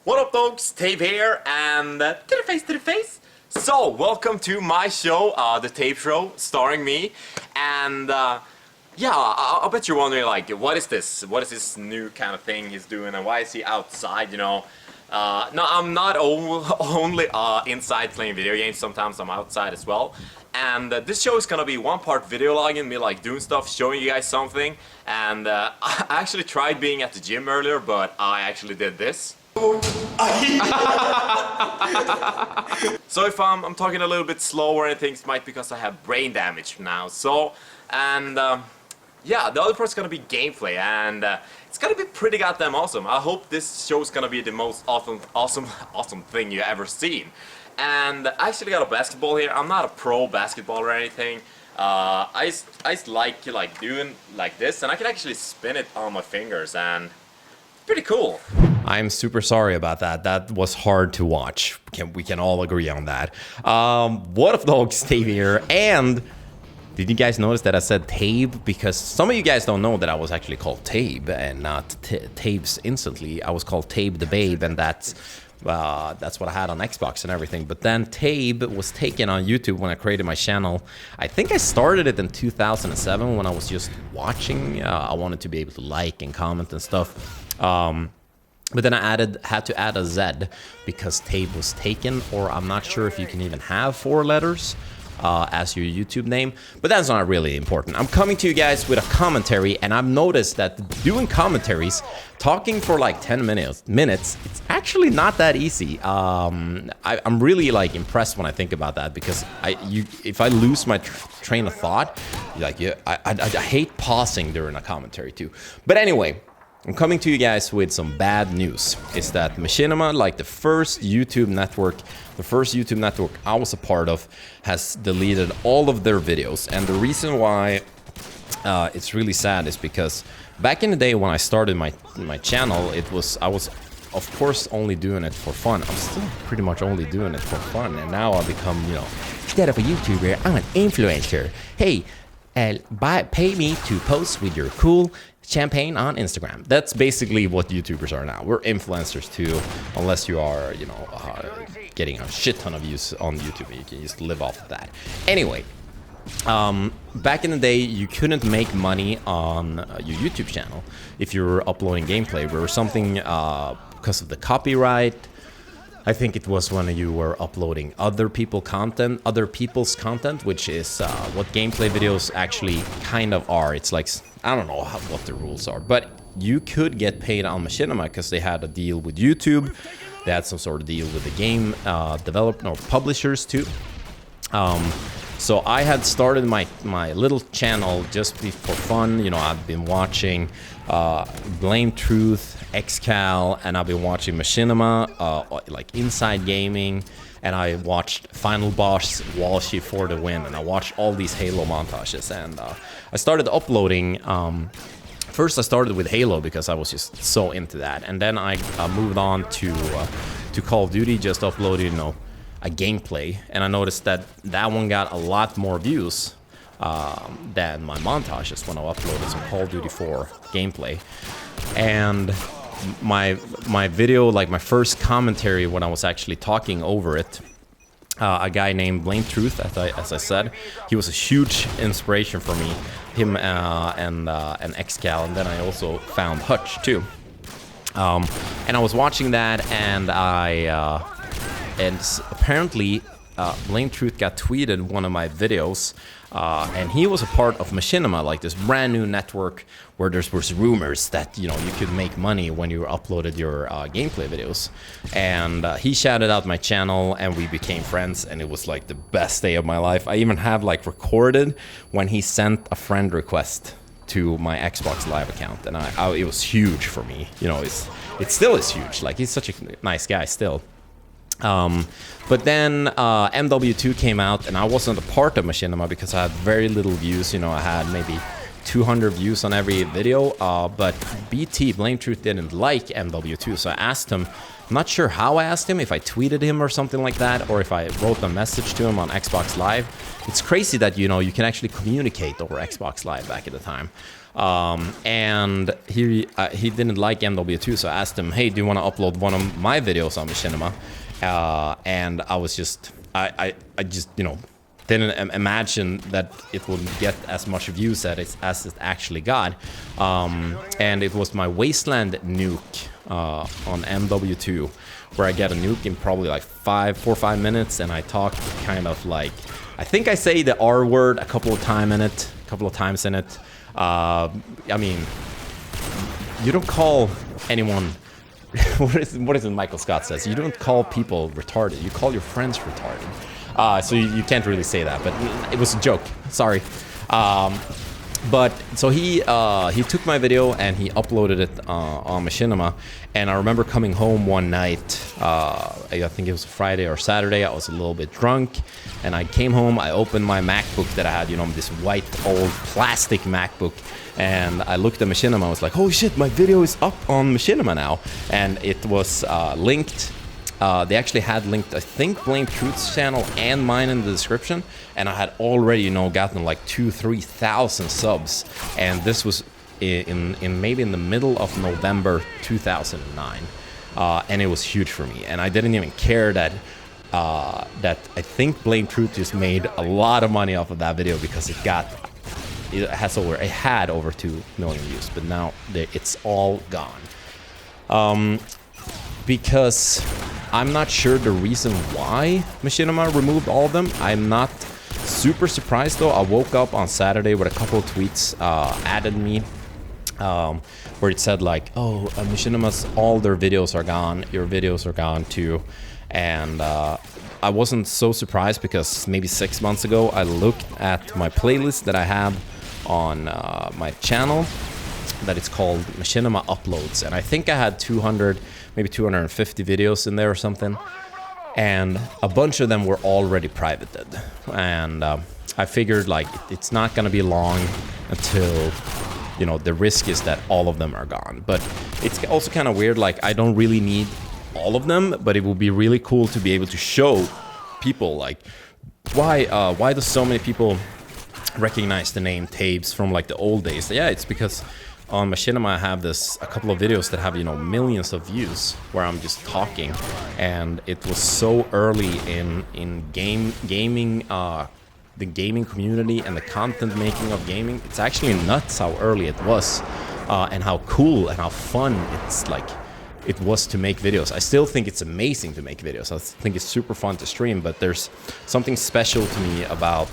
What up, folks? Tejbz here, and to the face. So, welcome to my show, the Tape Show, starring me. And yeah, I bet you're wondering, like, what is this? What is this new kind of thing he's doing, and why is he outside? You know, no, I'm not only inside playing video games. Sometimes I'm outside as well. And this show is gonna be one part video logging, me like doing stuff, showing you guys something. And I actually tried being at the gym earlier, but I actually did this. So if I'm talking a little bit slow or anything, it might be because I have brain damage now. So, and yeah, the other part's gonna be gameplay, and it's gonna be pretty goddamn awesome. I hope this show's gonna be the most awesome thing you ever seen. And I actually got a basketball here. I'm not a pro basketballer or anything. I just like doing like this, and I can actually spin it on my fingers, and it's pretty cool. I'm super sorry about that. That was hard to watch. We can all agree on that. What up, dogs? Steve here. And did you guys notice that I said Tabe? Because some of you guys don't know that I was actually called Tabe and not tejbz instantly. I was called Tabe the Babe, and that's what I had on Xbox and everything. But then Tabe was taken on YouTube when I created my channel. I think I started it in 2007 when I was just watching. I wanted to be able to like and comment and stuff. But then I had to add a Z because Tabe was taken, or I'm not sure if you can even have 4 letters as your YouTube name, but that's not really important. I'm coming to you guys with a commentary, and I've noticed that doing commentaries, talking for like 10 minutes, it's actually not that easy. I'm really like impressed when I think about that, because if I lose my train of thought, I hate pausing during a commentary too. But anyway, I'm coming to you guys with some bad news. Is that Machinima, like the first YouTube network I was a part of, has deleted all of their videos. And the reason why it's really sad is because back in the day when I started my channel, I was of course only doing it for fun. I'm still pretty much only doing it for fun, and now I've become, you know, instead of a YouTuber, I'm an influencer. Hey, pay me to post with your cool champagne on Instagram. That's basically what YouTubers are now. We're influencers too, unless you are, you know, getting a shit ton of views on YouTube. You can just live off of that. Anyway, back in the day, you couldn't make money on your YouTube channel if you were uploading gameplay or something because of the copyright. I think it was when you were uploading other people's content, which is what gameplay videos actually kind of are. It's like, I don't know what the rules are, but you could get paid on Machinima because they had a deal with YouTube. They had some sort of deal with the game developer or publishers too. So I had started my little channel just for fun. You know, I've been watching Blame Truth, XCal, and I've been watching Machinima, like Inside Gaming, and I watched Final Boss Walshy for the win, and I watched all these Halo montages, and I started uploading. First I started with Halo because I was just so into that, and then I moved on to Call of Duty, just uploaded, you know, a gameplay, and I noticed that one got a lot more views than my montages when I uploaded some Call of Duty 4 gameplay. And my video, like my first commentary when I was actually talking over it, a guy named Blame Truth, as I said, he was a huge inspiration for me, him and XCal, and then I also found Hutch too. And I was watching that, and apparently Blame Truth got tweeted one of my videos, and he was a part of Machinima, like this brand new network where there was rumors that, you know, you could make money when you uploaded your gameplay videos. And he shouted out my channel, and we became friends, and it was like the best day of my life. I even have like recorded when he sent a friend request to my Xbox Live account, and it was huge for me. You know, it still is huge. Like, he's such a nice guy still. But then MW2 came out, and I wasn't a part of Machinima because I had very little views. You know, I had maybe 200 views on every video, but BT, Blame Truth, didn't like MW2, so I asked him, I'm not sure how I asked him, if I tweeted him or something like that, or if I wrote a message to him on Xbox Live. It's crazy that, you know, you can actually communicate over Xbox Live back at the time. And he didn't like MW2, so I asked him, hey, do you want to upload one of my videos on Machinima? And I was just, I just, you know, didn't imagine that it would get as much views as it actually got. And it was my Wasteland nuke on MW2, where I get a nuke in probably like 4 or 5 minutes, and I talk kind of like, I think I say the R word a couple of times in it. I mean, you don't call anyone. What is it Michael Scott says? You don't call people retarded. You call your friends retarded. So you can't really say that, but it was a joke. Sorry. But so he took my video and he uploaded it on Machinima, and I remember coming home one night, I think it was Friday or Saturday. I was a little bit drunk, and I came home, I opened my MacBook that I had, you know, this white old plastic MacBook, and I looked at Machinima. I was like, holy shit, my video is up on Machinima now, and it was linked. They actually had linked, I think, Blame Truth's channel and mine in the description, and I had already, you know, gotten like 2,000-3,000 subs, and this was in maybe in the middle of November 2009, and it was huge for me, and I didn't even care that I think Blame Truth just made a lot of money off of that video because it had over 2 million views, but now it's all gone. Because I'm not sure the reason why Machinima removed all of them. I'm not super surprised though. I woke up on Saturday with a couple of tweets added me where it said like, oh, Machinima's, all their videos are gone, your videos are gone too. And I wasn't so surprised because maybe 6 months ago I looked at my playlist that I have on my channel that it's called Machinima Uploads, and I think I had 200, maybe 250 videos in there or something, and a bunch of them were already privated, and I figured like it's not gonna be long until, you know, the risk is that all of them are gone. But it's also kind of weird, like I don't really need all of them, but it would be really cool to be able to show people like why do so many people recognize the name tejbz from like the old days. Yeah, it's because on Machinima I have a couple of videos that have, you know, millions of views where I'm just talking, and it was so early in gaming, the gaming community and the content making of gaming. It's actually nuts how early it was, and how cool and how fun it was to make videos. I still think it's amazing to make videos. I think it's super fun to stream, but there's something special to me about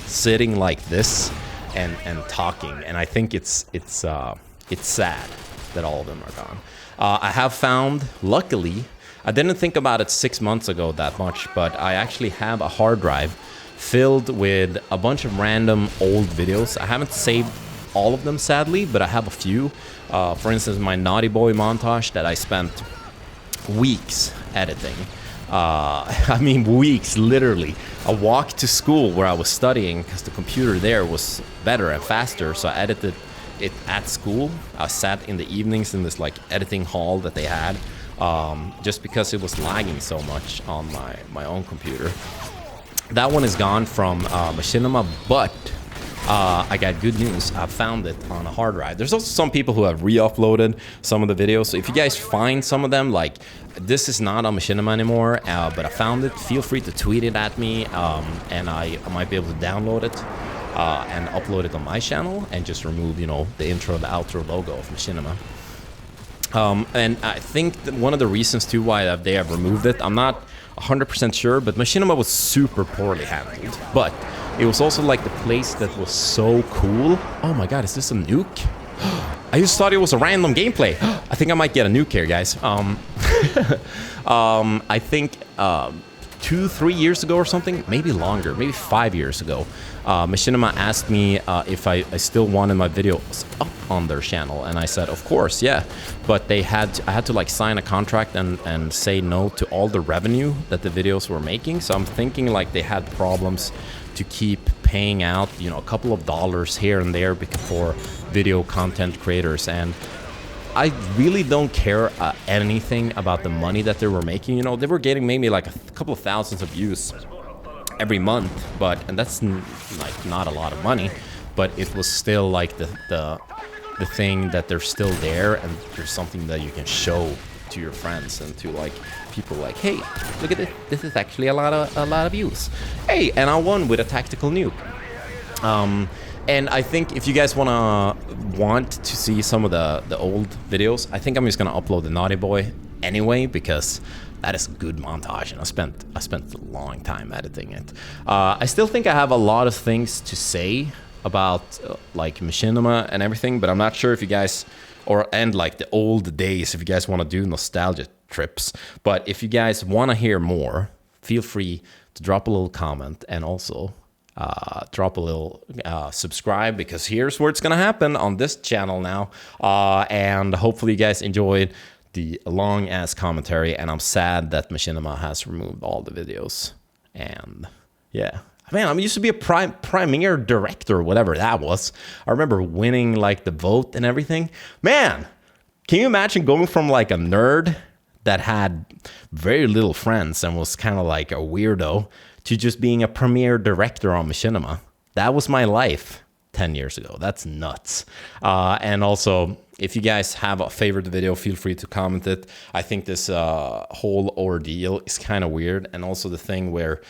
sitting like this and talking, and I think it's sad that all of them are gone. I have found, luckily, I didn't think about it 6 months ago that much, but I actually have a hard drive filled with a bunch of random old videos. I haven't saved all of them, sadly, but I have a few. For instance, my Naughty Boy montage that I spent weeks editing. I mean weeks, literally. I walked to school where I was studying because the computer there was better and faster, so I edited it at school. I sat in the evenings in this like editing hall that they had, just because it was lagging so much on my own computer. That one is gone from Machinima, but I got good news. I found it on a hard drive. There's also some people who have re-uploaded some of the videos. So if you guys find some of them, like this is not on Machinima anymore, but I found it, feel free to tweet it at me, and I might be able to download it and upload it on my channel and just remove, you know, the intro, the outro logo of Machinima. And I think that one of the reasons too why they have removed it, I'm not 100% sure, but Machinima was super poorly handled. But it was also like the place that was so cool. Oh my god, is this a nuke? I just thought it was a random gameplay. I think I might get a nuke here, guys. I think 2-3 years ago or something, maybe longer, maybe 5 years ago, Machinima asked me if I still wanted my videos up on their channel, and I said of course, yeah, but I had to like sign a contract and say no to all the revenue that the videos were making. So I'm thinking like they had problems to keep paying out, you know, a couple of dollars here and there for video content creators, and I really don't care anything about the money that they were making. You know, they were getting maybe like a couple of thousands of views every month, and that's like not a lot of money, but it was still like the thing that they're still there and there's something that you can show to your friends and to like people like, hey, look at this. This is actually a lot of views. Hey, and I won with a tactical nuke. And I think if you guys want to see some of the old videos, I think I'm just gonna upload the Naughty Boy anyway, because that is a good montage, and I spent a long time editing it. I still think I have a lot of things to say about like Machinima and everything, but I'm not sure if you guys and like the old days, if you guys want to do nostalgia trips. But if you guys want to hear more, feel free to drop a little comment, and also drop a little subscribe, because here's where it's gonna happen on this channel now. And hopefully you guys enjoyed the long ass commentary, and I'm sad that Machinima has removed all the videos. And yeah, man, I used to be a premiere director, whatever that was. I remember winning like the vote and everything. Man, can you imagine going from like a nerd that had very little friends and was kind of like a weirdo to just being a premiere director on Machinima? That was my life 10 years ago. That's nuts. And also, if you guys have a favorite video, feel free to comment it. I think this whole ordeal is kind of weird. And also the thing where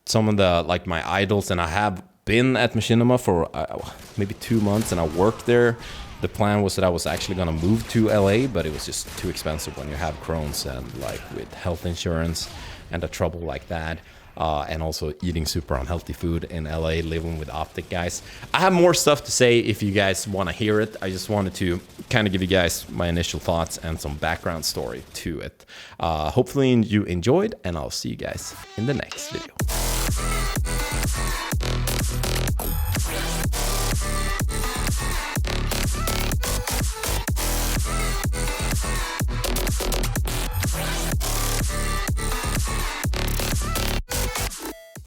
some of the, like my idols, and I have been at Machinima for maybe 2 months, and I worked there. The plan was that I was actually gonna move to LA, but it was just too expensive when you have Crohn's and like with health insurance and a trouble like that. And also eating super unhealthy food in LA, living with Optic guys. I have more stuff to say if you guys want to hear it. I just wanted to kind of give you guys my initial thoughts and some background story to it. Hopefully you enjoyed, and I'll see you guys in the next video.